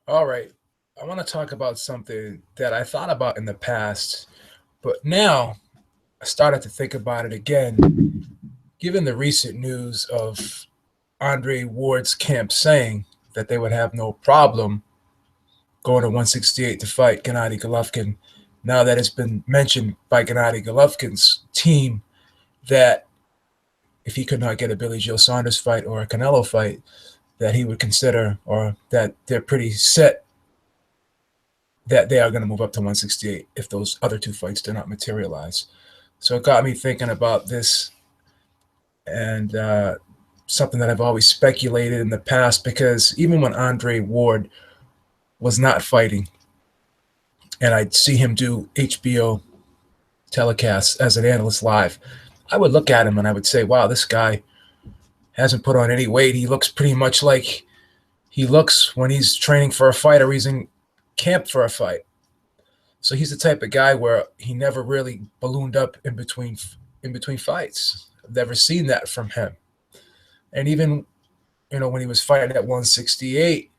All right. I want to talk about something that I thought about in the past, but now I started to think about it again, given the recent news of Andre Ward's camp saying that they would have no problem going to 168 to fight Gennady Golovkin. Now that it's been mentioned by Gennady Golovkin's team that if he could not get a Billy Joe Saunders fight or a Canelo fight, that he would consider, or that they're pretty set that they are going to move up to 168 if those other two fights do not materialize. So it got me thinking about this and something that I've always speculated in the past, because even when Andre Ward was not fighting and I'd see him do HBO telecasts as an analyst live, I would look at him and I would say, wow, this guy hasn't put on any weight. He looks pretty much like he looks when he's training for a fight or he's in camp for a fight. So he's the type of guy where he never really ballooned up in between fights. I've never seen that from him. And even when he was fighting at 168,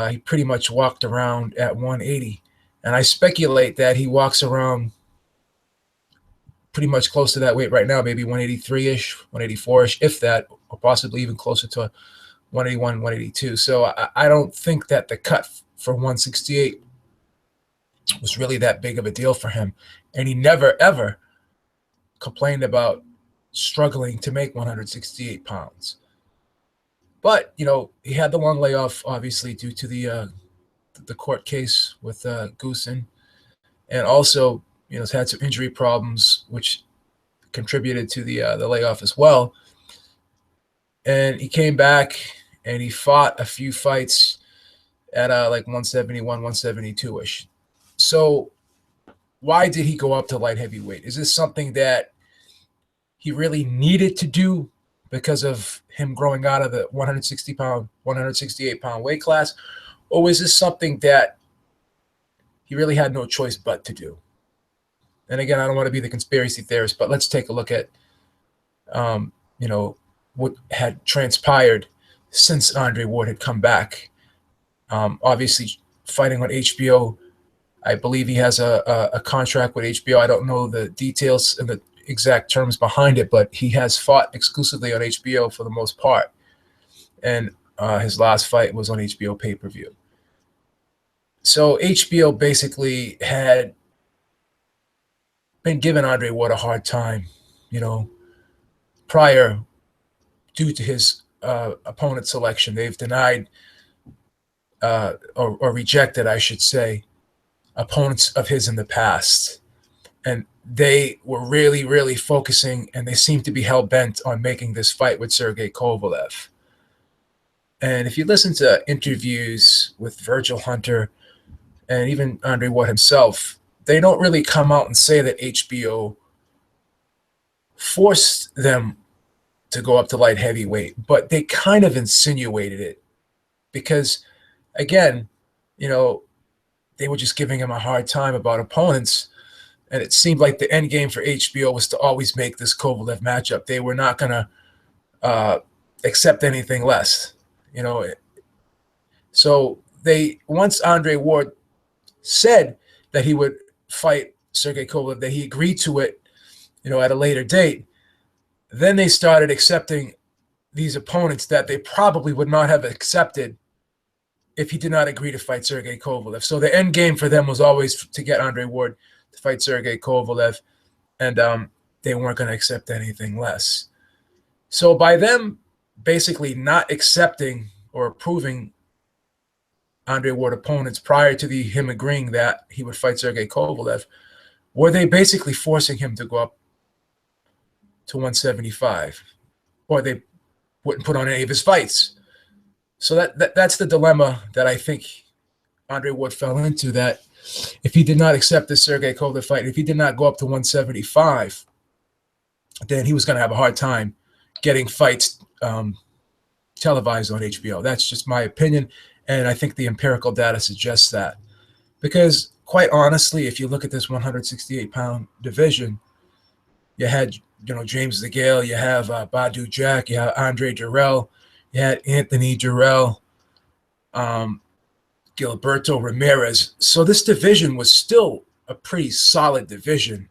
he pretty much walked around at 180. And I speculate that he walks around pretty much close to that weight right now, maybe 183-ish, 184-ish, if that, or possibly even closer to 181, 182. So I don't think that the cut for 168 was really that big of a deal for him. And he never, ever complained about struggling to make 168 pounds. But, he had the long layoff, obviously, due to the court case with Goosen. And also, has had some injury problems, which contributed to the layoff as well. And he came back and he fought a few fights at like 171, 172-ish. So why did he go up to light heavyweight? Is this something that he really needed to do because of him growing out of the 168 pound weight class? Or was this something that he really had no choice but to do? And again, I don't want to be the conspiracy theorist, but let's take a look at, what had transpired since Andre Ward had come back. Obviously, fighting on HBO, I believe he has a contract with HBO. I don't know the details and the exact terms behind it, but he has fought exclusively on HBO for the most part. And his last fight was on HBO pay-per-view. So HBO basically had been giving Andre Ward a hard time, prior, due to his opponent selection. They've denied or rejected, I should say, opponents of his in the past. And they were really, really focusing, and they seem to be hell-bent on making this fight with Sergey Kovalev. And if you listen to interviews with Virgil Hunter and even Andre Ward himself, they don't really come out and say that HBO forced them to go up to light heavyweight, but they kind of insinuated it because, again, they were just giving him a hard time about opponents, and it seemed like the end game for HBO was to always make this Kovalev matchup. They were not going to accept anything less, So once Andre Ward said that he would fight Sergey Kovalev, that he agreed to it, at a later date, then they started accepting these opponents that they probably would not have accepted if he did not agree to fight Sergey Kovalev. So the end game for them was always to get Andre Ward to fight Sergey Kovalev, and they weren't going to accept anything less. So by them basically not accepting or approving Andre Ward opponents prior to him agreeing that he would fight Sergey Kovalev, were they basically forcing him to go up to 175, or they wouldn't put on any of his fights? So that's the dilemma that I think Andre Ward fell into, that if he did not accept the Sergey Kovalev fight, if he did not go up to 175, then he was going to have a hard time getting fights televised on HBO. That's just my opinion, and I think the empirical data suggests that. Because quite honestly, if you look at this 168-pound division, you had James DeGale, you have Badu Jack, you have Andre Durrell, you had Anthony Durrell, Gilberto Ramirez. So this division was still a pretty solid division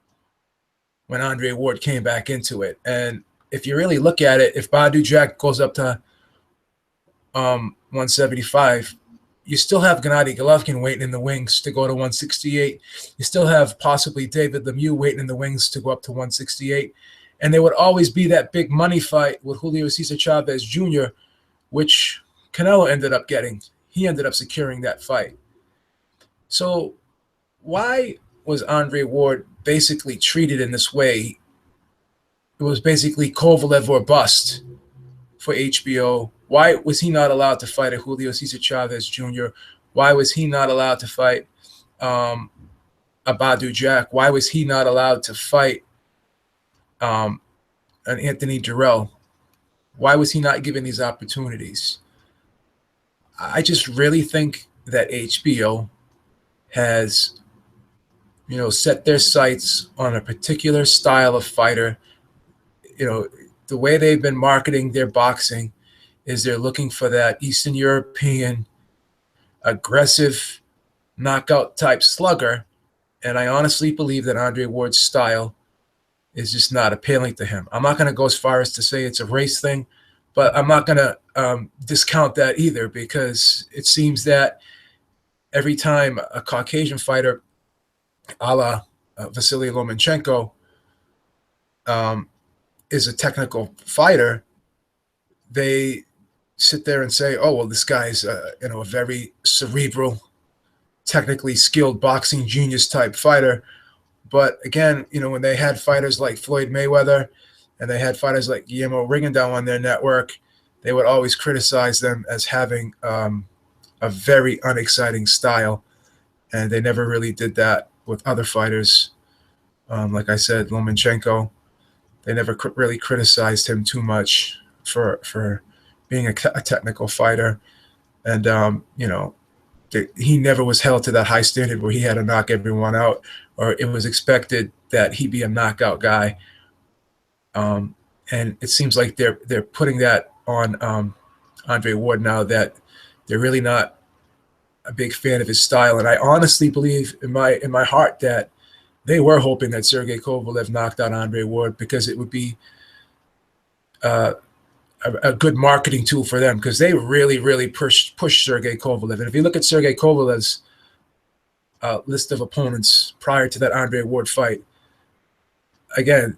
when Andre Ward came back into it. And if you really look at it, if Badu Jack goes up to 175, you still have Gennady Golovkin waiting in the wings to go to 168. You still have possibly David Lemieux waiting in the wings to go up to 168. And there would always be that big money fight with Julio Cesar Chavez Jr., which Canelo ended up getting. He ended up securing that fight. So why was Andre Ward basically treated in this way? It was basically Kovalev or bust for HBO. Why was he not allowed to fight a Julio Cesar Chavez Jr.? Why was he not allowed to fight a Badu Jack? Why was he not allowed to fight an Anthony Durrell? Why was he not given these opportunities? I just really think that HBO has, set their sights on a particular style of fighter. The way they've been marketing their boxing is they're looking for that Eastern European aggressive knockout type slugger. And I honestly believe that Andre Ward's style is just not appealing to him. I'm not going to go as far as to say it's a race thing, but I'm not going to discount that either, because it seems that every time a Caucasian fighter a la Vasily Lomachenko is a technical fighter, they sit there and say, oh, well, this guy's a very cerebral, technically skilled boxing genius type fighter. But again, when they had fighters like Floyd Mayweather and they had fighters like Guillermo Rigondeaux on their network, they would always criticize them as having a very unexciting style. And they never really did that with other fighters. Like I said, Lomachenko, they never really criticized him too much for being a technical fighter. And, he never was held to that high standard where he had to knock everyone out, or it was expected that he be a knockout guy. And it seems like they're putting that on Andre Ward now, that they're really not a big fan of his style. And I honestly believe in my heart that they were hoping that Sergey Kovalev knocked out Andre Ward, because it would be a good marketing tool for them, because they really, really push Sergey Kovalev. And if you look at Sergey Kovalev's list of opponents prior to that Andre Ward fight, again,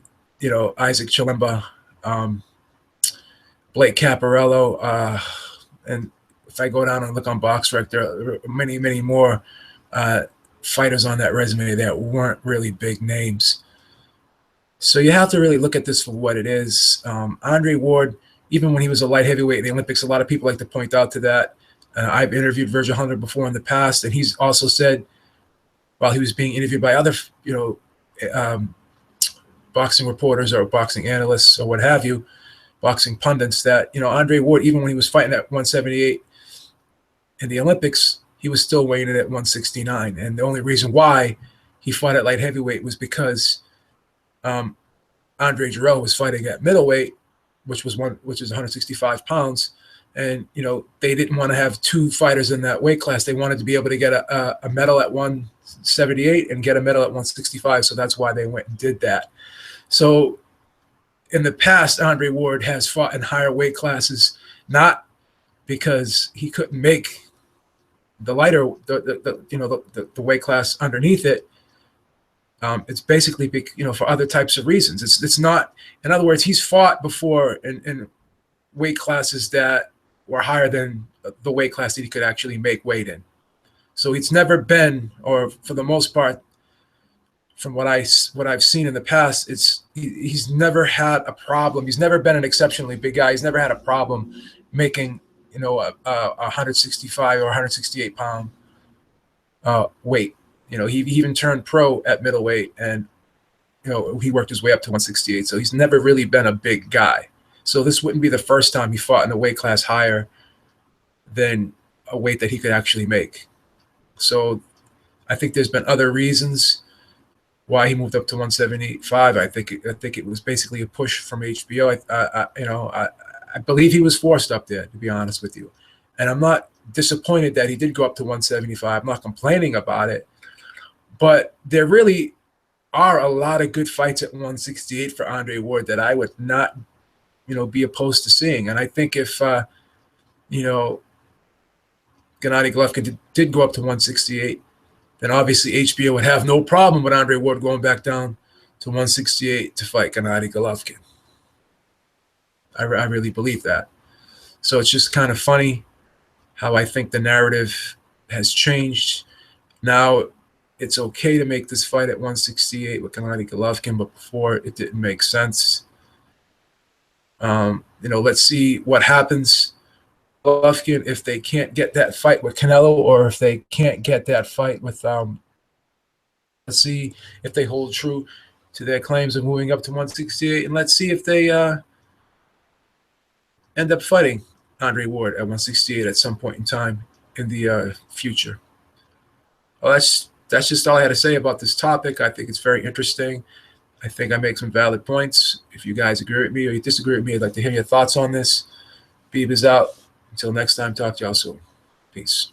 Isaac Chilemba, Blake Caparello, and if I go down and look on BoxRec, there are many, many more fighters on that resume that weren't really big names. So you have to really look at this for what it is. Andre Ward, even when he was a light heavyweight in the Olympics, a lot of people like to point out to that. I've interviewed Virgil Hunter before in the past, and he's also said, while he was being interviewed by other, boxing reporters or boxing analysts or what have you, boxing pundits, that, Andre Ward, even when he was fighting at 178 in the Olympics, he was still weighing in at 169. And the only reason why he fought at light heavyweight was because Andre Durrell was fighting at middleweight, which is 165 pounds. And, they didn't want to have two fighters in that weight class. They wanted to be able to get a medal at 178 and get a medal at 165. So that's why they went and did that. So in the past, Andre Ward has fought in higher weight classes, not because he couldn't make the lighter, the weight class underneath it. It's basically, for other types of reasons. It's not, in other words, he's fought before in weight classes that were higher than the weight class that he could actually make weight in. So it's never been, or for the most part, from what I've seen in the past, he's never had a problem. He's never been an exceptionally big guy. He's never had a problem making, a 165 or 168 pound weight. He even turned pro at middleweight, and he worked his way up to 168. So he's never really been a big guy. So this wouldn't be the first time he fought in a weight class higher than a weight that he could actually make. So I think there's been other reasons why he moved up to 175. I think it was basically a push from HBO. I believe he was forced up there, to be honest with you. And I'm not disappointed that he did go up to 175. I'm not complaining about it, but there really are a lot of good fights at 168 for Andre Ward that I would not, be opposed to seeing. And I think if, Gennady Golovkin did go up to 168, then obviously HBO would have no problem with Andre Ward going back down to 168 to fight Gennady Golovkin. I really believe that. So it's just kind of funny how I think the narrative has changed. Now it's okay to make this fight at 168 with Gennady Golovkin, but before it didn't make sense. Let's see what happens. Golovkin, if they can't get that fight with Canelo, or if they can't get that fight with, let's see if they hold true to their claims of moving up to 168, and let's see if they end up fighting Andre Ward at 168 at some point in time in the future. Well, that's just all I had to say about this topic. I think it's very interesting. I think I make some valid points. If you guys agree with me or you disagree with me, I'd like to hear your thoughts on this. Beeb is out. Until next time, talk to y'all soon. Peace.